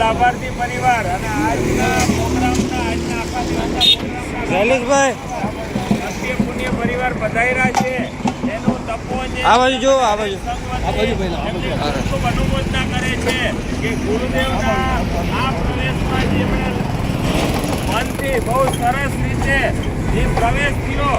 લાભાર્થી પરિવાર અને આજના પ્રોગ્રામના આખા દિવસના પ્રોગ્રામના સત્ય પુણ્ય પરિવાર પધાર્યા છે. એનું તપોવન આ બાજુ જો આ બાજુ ખૂબ અનુમોદના કરે છે કે ગુરુદેવના આ પ્રવેશમાં જેમણે મનથી બહુ સરસ રીતે જે પ્રવેશ થયો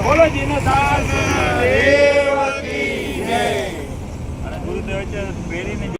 બોલો જીનદાસ દેવ કી જય. અને ગુરુદેવ પેઢીને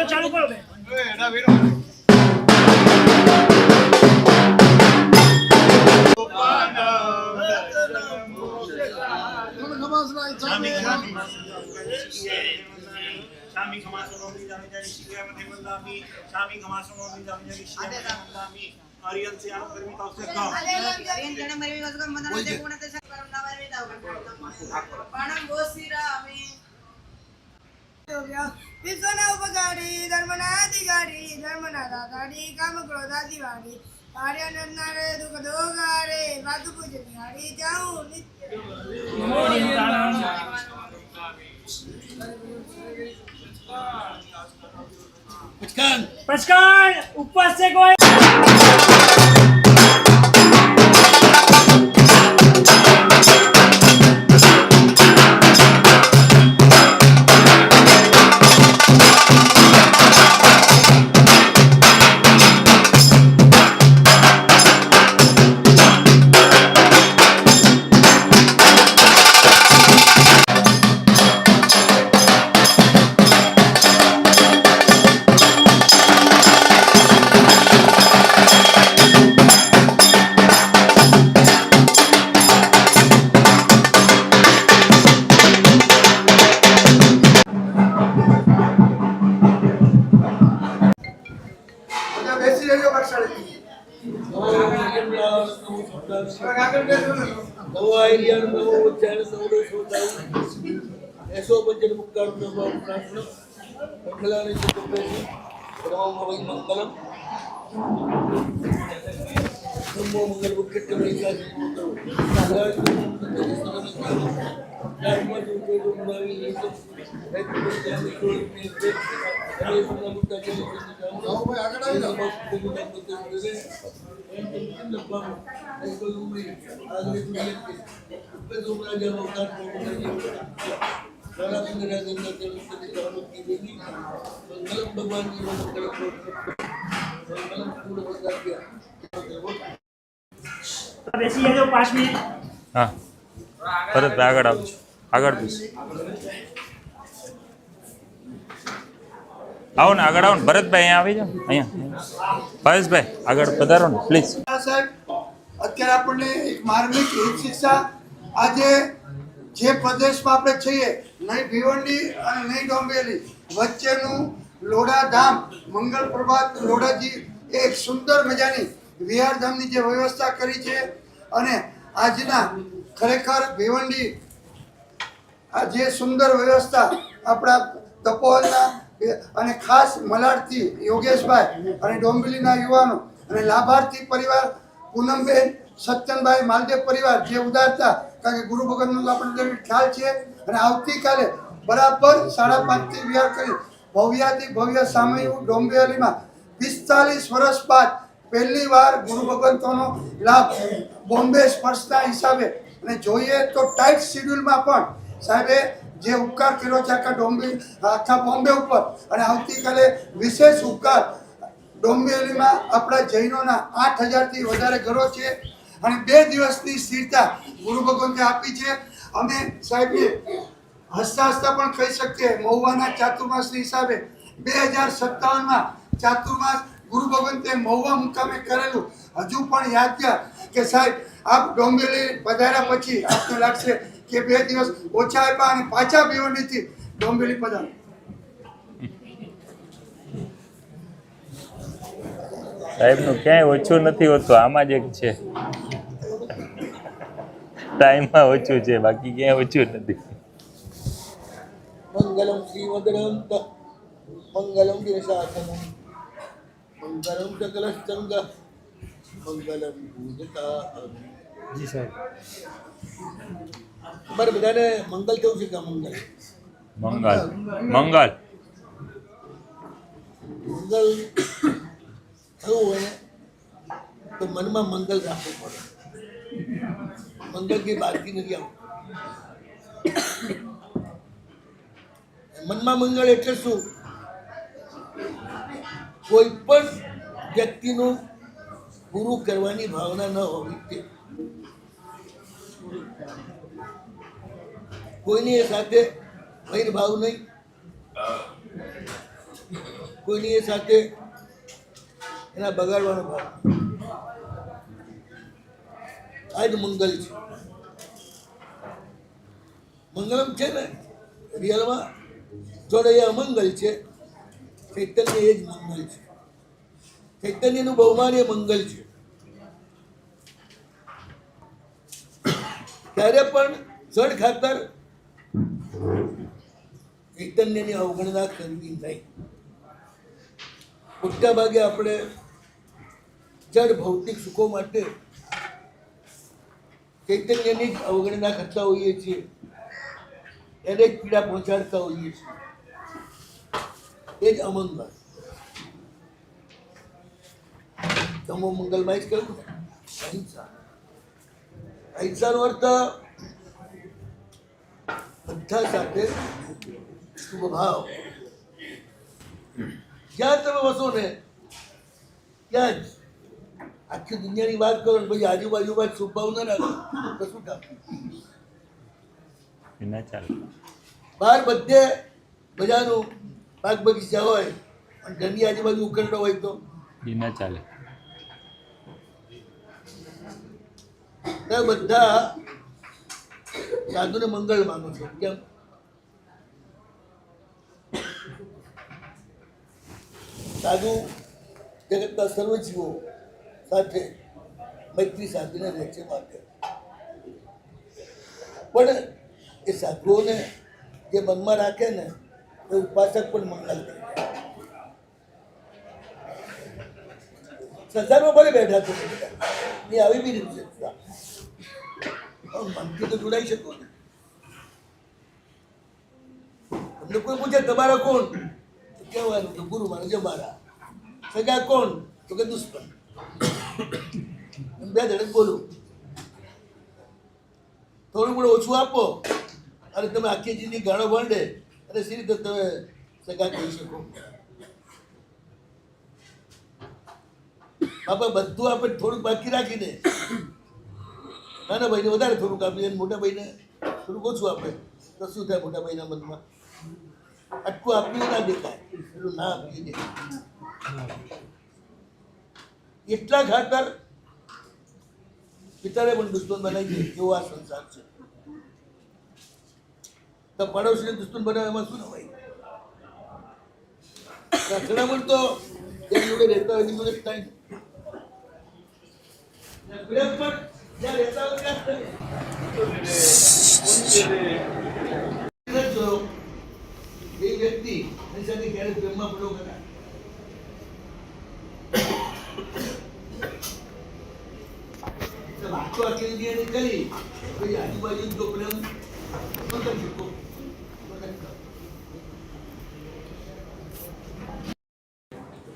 ચાલુ કરો. Shami Kamasonomi Damidari Shivamati Mandami, Shami Kamasonomi Damidari Shivamati Mandami, Aryan Siam Karmi Kausekam. Aryan Jana Marvi Vasukam Mandana Puna Tesha Paramnavari Davu. Panam Bosirami. Vishwana Upagari, Dharmana Digari, Dharmana Dagari, Kamakroda Divari, Aryan Nare Dukadogare, Vatu Pujani, Hari Jau. पचकान ऊपर से कोई બેસી જજો 5 minute. હા ભરતભાઈ આગળ આવજો, આગળ બેસ. આવો ને આગળ આવો ને ભરતભાઈ, અહીંયા આવી જાઓ, અહીંયા પરેશભાઈ આગળ પધારો ને પ્લીઝ. સાહેબ, અત્યારે આપણને એક માર્મિક હિત શિક્ષા આજે જે પ્રદેશમાં આપણે છીએ, નહીં ભિવંડી અને નહીં ડોંબેલી વચ્ચેનું લોઢા ધામ મંગળ પ્રભાત લોઢાજી એક સુંદર મજાની વિહાર ધામની જે વ્યવસ્થા કરી છે અને આજના ખરેખર ભિવંડી આ જે સુંદર વ્યવસ્થા આપણા તપોવનના અને ખાસ મલાડથી યોગેશભાઈ અને ડોંબેલીના યુવાનો અને લાભાર્થી પરિવાર પૂનમબેન સત્યનભાઈ માલદેવ પરિવાર જે ઉદારતા, કારણ કે ગુરુ ભગતનો આપણને ખ્યાલ છે અને આવતીકાલે બરાબર 5:30 વિહાર કરી ભવ્યાથી ભવ્ય સામયિક ડોંબેલીમાં 45 વર્ષ બાદ પહેલી વાર ગુરુ ભગવંતોનો લાભ બોમ્બે સ્પર્શના હિસાબે અને જોઈએ તો ટાઈટ શિડ્યુલમાં પણ સાહેબે જે ઉપકાર કર્યો છે આખા બોમ્બે ઉપર અને આવતીકાલે વિશેષ ઉપકાર ડોંબેલીમાં આપણા જૈનોના 8000થી વધારે ઘરો છે અને 2 દિવસની સ્થિરતા ગુરુ ભગવંતે આપી છે. અમે સાહેબને હસતા હસતા પણ કહી શકીએ મહુવાના ચાતુર્માસની હિસાબે 2057માં ચાતુર્માસ ગુરુ ભગવંતે મહુવા મુકામે કરેલું હજુ પણ યાદગાર કે સાહેબ આપ ડોંબેલી પધાર્યા પછી આપને લાગશે કે 2 દિવસ ઓછા આપ્યા અને પાછા ભિવંડીથી ડોંબેલી પધાર્યા. સાહેબનું ક્યાંય ઓછું નથી હોતું, આમાં જ એક છે, ટાઈમમાં ઓછું છે, બાકી ક્યાંય ઓછું નથી. મંગલમ શ્રીવદનંત મંગલમ દેશાસનમ મંગલમ સકલસ્તંગ મંગલમ પૂજતા. જી સાહેબ. તમારે બધાને મંગલ કેવું છે કે મંગલ મંગલ મંગલ મંગલ થવું હોય તો મનમાં મંગલ રાખવું પડે. મંગલ की बात की નથી આવતું. મનમાં મંગળ એટલે શું? કોઈ પણ વ્યક્તિનું પૂરું કરવાની ભાવના ન હોવી તે, કોઈની સાથે વૈરભાવ નહીં, કોઈની સાથે એના બગાડવાનો ભાવ. આ જ મંગલ છે. મંગલમ છે ને રિયલમાં જોડે એ અમંગલ છે. ચૈતન્ય એ જ મંગલ છે. ચૈતન્યનું બહુમાન એ મંગલ છે. ત્યારે પણ જળ ખાતર ચૈતન્યની અવગણના કરવી નહીં. મોટા ભાગે આપણે જળ ભૌતિક સુખો માટે ચૈતન્યની જ અવગણના કરતા હોઈએ છીએ, એને જ પીડા પહોંચાડતા હોઈએ છીએ. એ જ અમંગલ. તમો મંગલમાં જ કહ્યું અહિંસા. અહિંસાનો અર્થ બધા સાથે શુભ ભાવ. જ્યાં તમે વસો ને ત્યાં જ આખી દુનિયાની વાત કરો ને પછી આજુબાજુમાં જ શુભ ભાવ ના રાખો તો શું થાય? ના ચાલે. બહાર બધે બજારનું બાગ બગીચા હોય અને ઘરની આજુબાજુ ઉખેડો હોય તો એ ના ચાલે. બધા સાધુને મંગળ માનો છો. કેમ? સાધુ જગતના સર્વ જીવો સાથે મૈત્રી સાધીને રહે છે માટે. પણ એ સાધુઓને જે મનમાં રાખે ને એ ઉપાસક પણ મંગલ કરે. સંસારમાં ભલે બેઠા છો એ આવી બી રીતે મનથી તો જોડાઈ શકો ને. તમને કોઈ પૂછે તમારા કોણ તો કહેવાનું તો ગુરુ મારે જમારા. સગા કોણ તો કે દુશ્મન. બે ધડક બોલું થોડું ઘણું ઓછું આપો અને તમે આખી જિંદગી ગાળો બાંધે અને સી રીતે તમે સગા કહી શકો. બાપા બધું આપણે થોડુંક બાકી રાખીને નાના ભાઈને વધારે થોડુંક આપીએ મોટા ભાઈને થોડુંક ઓછું આપે તો શું થાય મોટા ભાઈના મનમાં? આટલું આપ્યું ના દેખાય એટલું ના આપી દે. એટલા ખાતર પિતાને પણ દુશ્મન બનાવી દે. કેવો આ સંસાર છે. તો પડોશીને દુશ્મન બનાવે એમાં શું નવાય? અથડામણ તો એની જોડે રહેતા હોય એની જોડે થાય. પ્રેમ પણ જ્યાં રહેતા હોય ત્યાં થાય. એ વ્યક્તિ એની સાથે ક્યારે પ્રેમમાં પડો કરા. વાતો આખી કરી પછી આજુબાજુ જો પ્રેમ કરી શકો.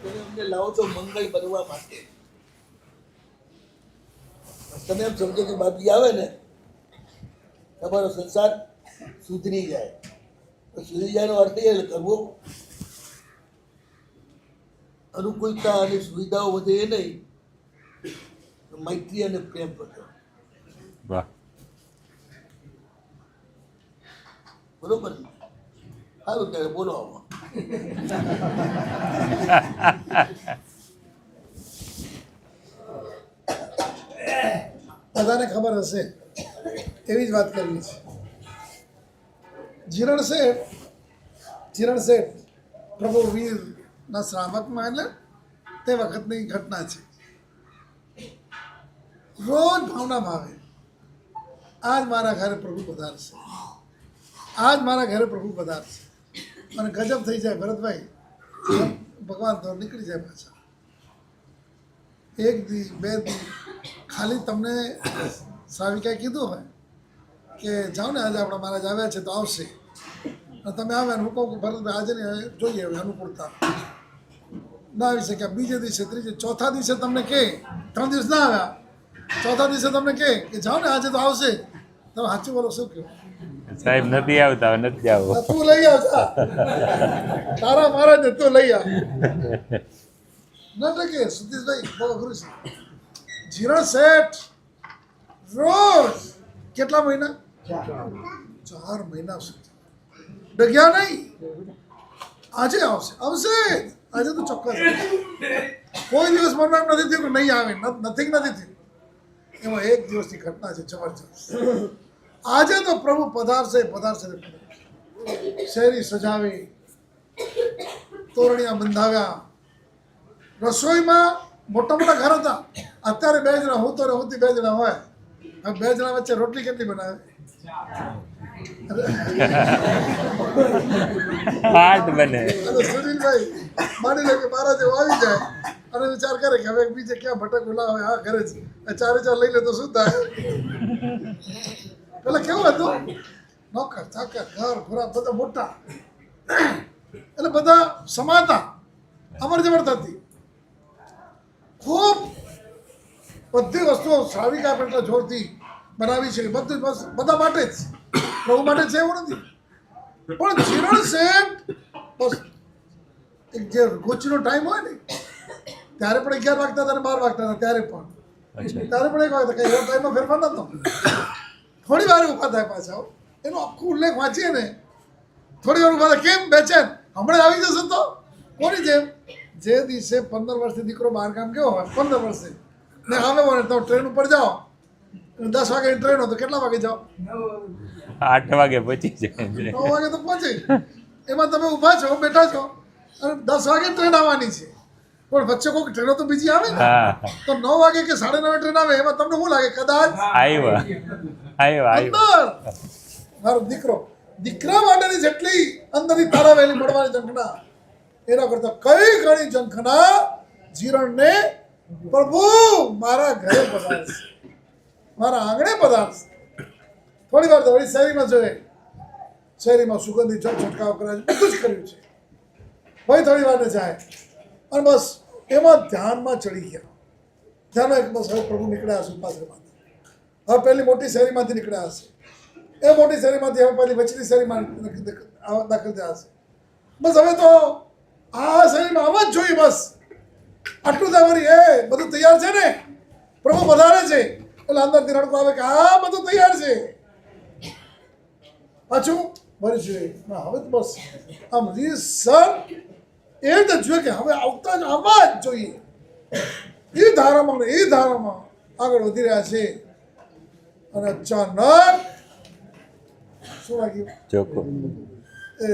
તમે અમને લાવો છો મંગળ બનવા માટે. તમે એમ સમજો કે બાકી આવે ને તમારો સંસાર સુધરી જાય. તો સુધરી જવાનો અર્થ એ કરવો અનુકૂળતા અને સુવિધાઓ વધે એ નહીં, મૈત્રી અને પ્રેમ વધે. વાહ. બરોબર. સારું ત્યારે બોલો આમાં. બધાને ખબર હશે એવી જ વાત કરવી છે. જીરણ શેઠ પ્રભુ વીરના શ્રાવકમાં એટલે તે વખતની ઘટના છે. રોજ ભાવના ભાવે આજ મારા ઘરે પ્રભુ પધારશે, આજ મારા ઘરે પ્રભુ પધારશે. અને ગજબ થઈ જાય ભરતભાઈ, ભગવાન તો નીકળી જાય પાછા. એક દી બે દી ખાલી તમને સાવિકાએ કીધું હોય કે જાઓ ને આજે આપણા મહારાજ આવ્યા છે તો આવશે, અને તમે આવ્યા ને હું કહું કે ભરતભાઈ આજે ને જોઈએ હવે અનુકૂળતા ના આવી શક્યા. બીજે દિવસે ત્રીજે ચોથા દિવસે તમને કહે, 3 દિવસ ના આવ્યા, ચોથા દિવસે તમને કહે કે જાઓ ને આજે તો આવશે. તમે સાચું બોલો શું કહો? સાહેબ નથી આવતા, નથી આવો. તું લઈ આવ તારા મહારાજ ને તું લઈ આવ. ના કે સુધીશભાઈ બહુ અઘરું છે. જીરણ શેઠ રોજ કેટલા મહિના? 4 મહિના સુધી ડગ્યા નહીં. આજે આવશે, આવશે આજે તો ચોક્કસ. કોઈ દિવસ મનમાં એમ નથી થયું કે નહીં આવે, નથી થયું. એમાં એક દિવસની ઘટના છે જબરજસ્ત. આજે તો પ્રભુ પધારશે. શેરી સજાવી, તોરણિયા બંધાવ્યા. રસોઈમાં મોટા મોટા ઘર હતા. અત્યારે 2 જણા, હું તો હુંથી 2 જણા હોય. હવે 2 જણા વચ્ચે રોટલી કેટલી બનાવે? હાથ બને. સુનિલભાઈ માની લે કે મારા જેવો આવી જાય અને વિચાર કરે કે હવે બીજે ક્યાં ભટકવું ના હોય, આ ઘરે જ 4 લઈ લે તો શું થાય? પેલા કેવું હતું? નોકર ચાકર ઘર ઘોરા બધા મોટા, એટલે બધા સમાતા, અમર જબર થતી. ખૂબ બધી વસ્તુઓ સાવિકા પણ એટલા જોરથી બનાવી છે. બધું બસ બધા માટે જ, પ્રભુ માટે છે એવું નથી. પણ જીરણ શેઠ બસ એક જે ગોચીનો ટાઈમ હોય ને ત્યારે પણ 11 વાગતા હતા અને 12 વાગતા હતા. ત્યારે પણ 1 વાગતા, કઈ એવો ટાઈમમાં ફેરફાર નતો. થોડી વાર ઊભા થાય પાછા. એનો આખું ઉલ્લેખ વાંચીએ ને થોડી વાર ઊભા થાય. કેમ બેચેન? હમણાં આવી જશે તો કોની જેમ? જે દિવસે 15 વર્ષથી દીકરો બહાર ગામ ગયો હોય, 15 વર્ષે ને આવે હોય ને તો ટ્રેન ઉપર જાઓ, 10 વાગે ટ્રેન હોય તો કેટલા વાગે જાઓ? 8 વાગે પહોંચી જાય. 9 વાગે તો પહોંચે. એમાં તમે ઊભા છો, બેઠા છો અને 10 વાગે ટ્રેન આવવાની છે. પણ વચ્ચે કોઈ ટ્રેનો તો બીજી આવે ને, તો 9 વાગે કે 9:30 ટ્રેન આવે. એમાં તમને શું લાગે? કદાચ આવ્યા આવ્યો આવ્યો અંદર મારો દીકરા માટેની જેટલી અંદરની તારાવેલી મળવાની ઝંખના એના કરતા કઈ ઘણી ઝંખના જીરણને પ્રભુ મારા ઘરે પધારશે, મારા આંગણે પધારશે. થોડી વાર તો વળી શેરીમાં જોઈએ, શેરીમાં સુગંધી જળ છંટકાવ કરાય છે, બધું જ કર્યું છે. ભાઈ થોડી વાર જાય અને બસ એમાં ધ્યાનમાં ચડી ગયા. ધ્યાનમાં એક બસ હવે પ્રભુ નીકળ્યા હશે ઉપાસનામાંથી. હવે પહેલી મોટી શેરીમાંથી નીકળ્યા હશે, એ મોટી શેરીમાંથી હવે પહેલી વચલી શેરીમાં દાખલ થયા હશે. બસ હવે તો આ શેરીમાં આવવા જ જોઈએ. બસ આટલું જ અમારી એ બધું તૈયાર છે ને, પ્રભુ વધારે છે એટલે અંદરથી રડકો આવે કે હા બધું તૈયાર છે. પાછું ભરી જોઈએ હવે તો બસ આમ રીસર એ રીતે જોઈએ કે હવે આવતા જ આવવા જ જોઈએ. એ ધારામાં આગળ વધી રહ્યા છે અને અચાનક શું વાગ્યું? ચોખ્ખો એ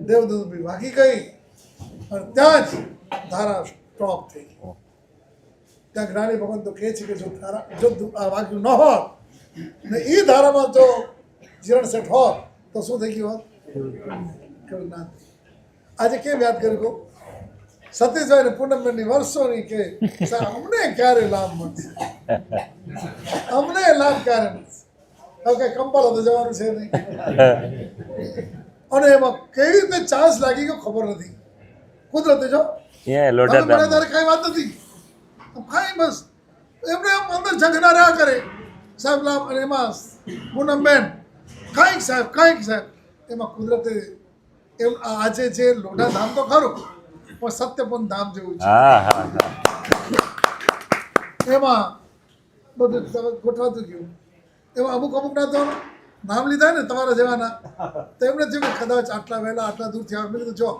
દેવદૂત વાગી ગઈ અને ત્યાં જ ધારા સ્ટોપ થઈ ગઈ. ત્યાં જ્ઞાની ભગવાન તો કહે છે કે જો વાગ્યું ન હોત ને એ ધારામાં જો જીરણ સેટ હોત તો શું થઈ ગયું હોત? આજે કેમ યાદ કર્યું કહું? સતીશભાઈ ને પૂનમબેનની વર્ષોની કે અમને ક્યારે લાભ મળશે, અમને લાભ ક્યારે મળશે. હવે કઈ કંપાલ તો જવાનું છે નહીં. અને એમાં કેવી રીતે ચાન્સ લાગી ગયો ખબર નથી. કુદરતી જો તારે કઈ વાત નથી, કાંઈ બસ એમને આમ અંદર ઝઘડા રહ્યા કરે સાહેબ લાભ. અને એમાં પૂનમબેન કાંઈક સાહેબ એમાં કુદરતે એમ આજે જે લોઢા ધામ તો ખરું પણ સત્યપન ધામ જેવું છે. એમાં બધું ગોઠવાતું ગયું. એમાં અમુક ના તો નામ લીધા ને તમારા જેવાના, તો એમને થયું કે કદાચ આટલા વહેલા આટલા દૂરથી આવે. મેં કીધું જો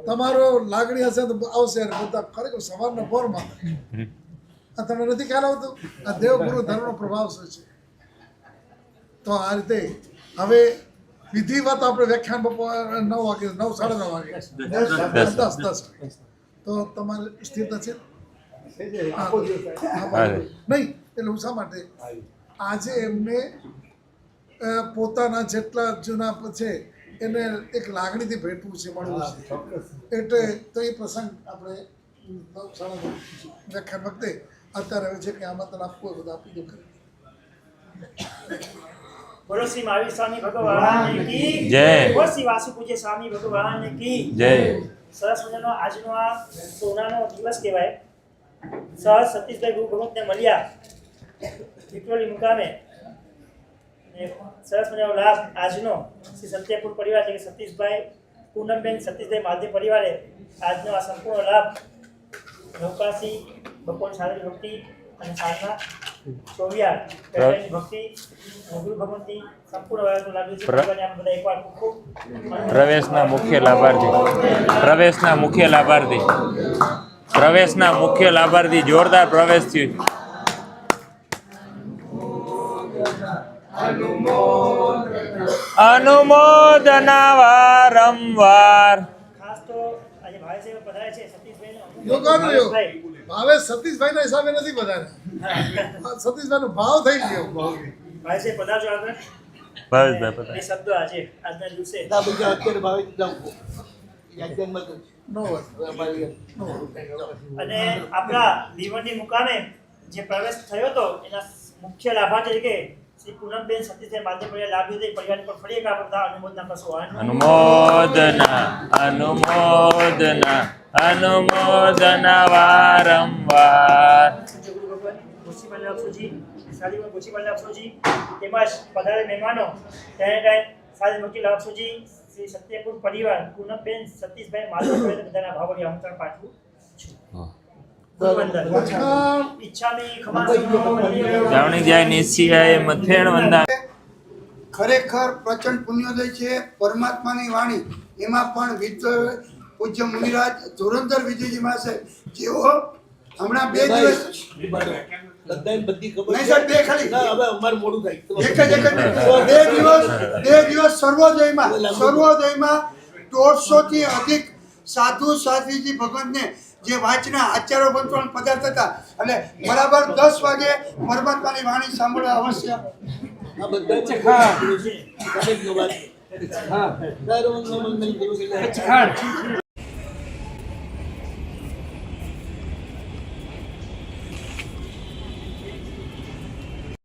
તમારો લાગણી હશે તો આવશે. બધા ખરેખર સવારના પોરમાં આ તમને નથી ખ્યાલ આવતો આ દેવગુરુ ધર્મનો પ્રભાવ શું છે. તો આ રીતે હવે વિધિવત આપણે વ્યાખ્યાન બપોર 9 વાગે 9 સાડા 9 વાગે 10 તો તમારે સ્થિરતા છે નહીં. એટલે હું શા માટે આજે એમને પોતાના જેટલા જૂના છે એને એક લાગણીથી ભેટવું છે, મળવું છે. એટલે તો એ પ્રસંગ આપણે 9 સાડા 9 વ્યાખ્યાન વખતે અત્યારે હવે છે કે આમંત્રણ આપવું હોય બધું આપી દો. બોલો શ્રી મહાવીર સ્વામી ભગવાન કી જય. બોલો શ્રી વાસુ પૂજ્ય સ્વામી ભગવાન કી જય. સરસ મજાનો આજનો આ સોનાનો દિવસ કહેવાય. સર સતીશભાઈ ગુરુ ભગવતને મળ્યા વિક્રોલી મુકામે. સરસ મજાનો લાભ આજનો શ્રી સત્યપુર પરિવાર એટલે કે સતીશભાઈ પૂનમબેન સતીશભાઈ મહાદેવ પરિવારે આજનો આ સંપૂર્ણ લાભ નૌકાસી બપોર સારી ભક્તિ અને સાંજના ચોવિયાર પહેલાની ભક્તિ ગુરુ ભગવંતી સંપૂર્ણ વાયરનો લાભ છે. ભગવાનને આપણે બધા એકવાર ખૂબ પ્રવેશના મુખ્ય લાભાર્થી જોરદાર પ્રવેશ થયો. અનુમોદના વારંવાર. ખાસ તો આજે ભાઈ સાહેબ પધારે છે સતીશભાઈ યોગાનો યોગ. ભાવે સતીશભાઈના હિસાબે નથી બધાને. સતીશભાઈનો ભાવ થઈ ગયો. ભાઈ સાહેબ પધારજો આગળ. ભાવેશભાઈ એ શબ્દો આજે આજના દિવસે ના બધા અત્યારે ભાવે જાઉં યાદમાં તો નો હોય. અને આપણા લીવણની મુકામે જે પ્રવેશ થયો હતો એના મુખ્ય લાભાર્થી તરીકે શ્રી પૂનમબેન સતીશભાઈ મહાદેવ પરિવાર લાભ લીધે પરિવારની પર ફરી એક આપણે બધા અનુમોદના કરશું. અનુમોદના વારંવાર. ગુરુ ભગવાન ગોશીપાલ આપસોજી શાલીમાં ગોશીપાલ આપસોજી તેમજ પધારે મહેમાનો ત્યારે સાલી વકીલ આપસોજી શ્રી સત્યપુર પરિવાર પૂનમબેન સતીશભાઈ મહાદેવ પરિવાર બધાના ભાવોની આમંત્રણ પાઠવું છું. ઈચ્છામી જાવણી જાય નિશ્ચયાય મથેણ વંદા. ખરેખર પ્રચંડ પુણ્યોદય છે પરમાત્માની વાણી. એમાં પણ પૂજ્ય મુનિરાજ ધુરંધર વિજયજી માસે જેઓ હમણાં 2 દિવસ બધાને બધી ખબર નહીં સાહેબ, બે ખાલી. ના હવે અમારું મોડું થાય. એક જ 2 દિવસ સર્વોદયમાં 150 થી અધિક સાધુ સાધ્વીજી ભગવાનને જે વાંચના આચાર્ય બંધોણ પદાર્થ હતા એટલે બરાબર 10 વાગે પરમાત્માની વાણી સાંભળવા અવશ્ય આ બધા દરેકનો વાત. તારો મંગલ મંગલ કરું એટલે